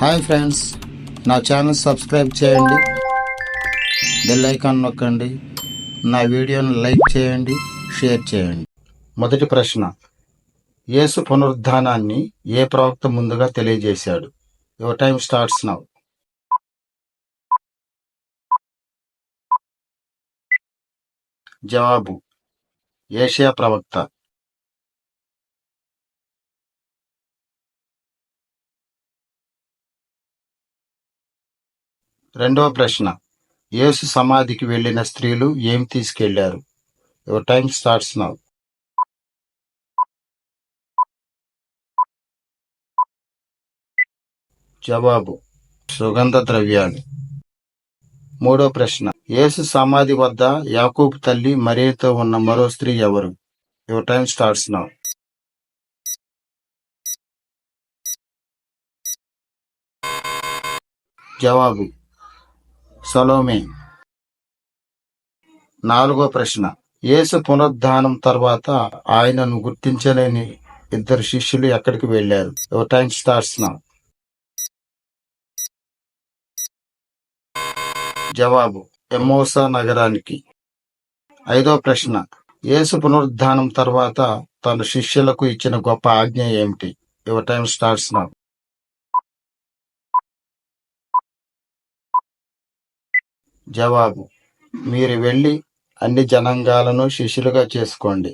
Hi friends, నా channel subscribe చేయండి, bell icon నొక్కండి, నా వీడియోను లైక్ చేయండి, షేర్ చేయండి. మొదటి ప్రశ్న, యేసు పునరుద్ధానాన్ని ఏ ప్రవక్త ముందుగా తెలియజేశాడు? Your time starts now. జవాబు, యేషయా ప్రవక్త. రెండవ ప్రశ్న, యేసు సమాధికి వెళ్లిన స్త్రీలు ఏం తీసుకెళ్లారు? Your time starts now. జవాబు, సుగంధ ద్రవ్యాలు. మూడో ప్రశ్న, యేసు సమాధి వద్ద యాకోబు తల్లి మరియతో ఉన్న మరో స్త్రీ ఎవరు? Your time starts now. జవాబు, సలోమే. నాలుగో ప్రశ్న, యేసు పునరుద్ధానం తర్వాత ఆయనను గుర్తించలేని ఇద్దరు శిష్యులు ఎక్కడికి వెళ్లారు? Your time starts now. జవాబు, ఎమ్మోసా నగరానికి. ఐదో ప్రశ్న, యేసు పునరుద్ధానం తర్వాత తన శిష్యులకు ఇచ్చిన గొప్ప ఆజ్ఞ ఏమిటి? Your time starts now. జవాబు, మీరు వెళ్లి అన్ని జనాంగాలను శిష్యులుగా చేసుకోండి.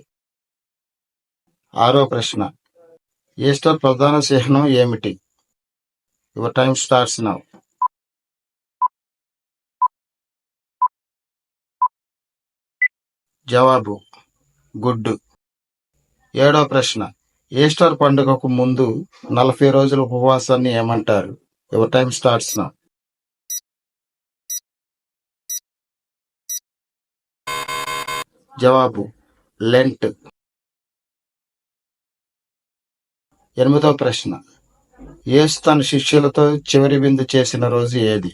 ఆరో ప్రశ్న, ఈస్టర్ ప్రధాన చిహ్నం ఏమిటి? Your time starts now. జవాబు, గుడ్డు. ఏడో ప్రశ్న, ఈస్టర్ పండుగకు ముందు 40 రోజుల ఉపవాసాన్ని ఏమంటారు? Your time starts now. జవాబు, లెంట్. ఎనిమిదో ప్రశ్న, యేసు తన శిష్యులతో చివరి విందు చేసిన రోజు ఏది?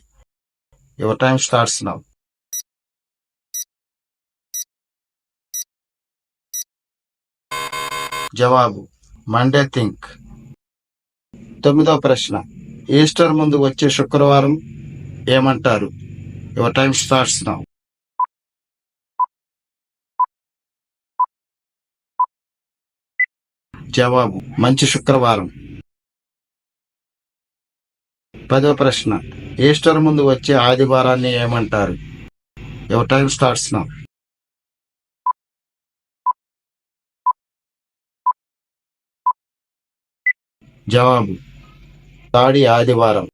Your time starts now. జవాబు, మండే థింక్. తొమ్మిదో ప్రశ్న, ఈస్టర్ ముందు వచ్చే శుక్రవారం ఏమంటారు? Your time starts now. జవాబు, మంచి శుక్రవారం. పదో ప్రశ్న, ఈస్టర్ ముందు వచ్చే ఆదివారాన్ని ఏమంటారు? Your time starts now. జవాబు, తాడి ఆదివారం.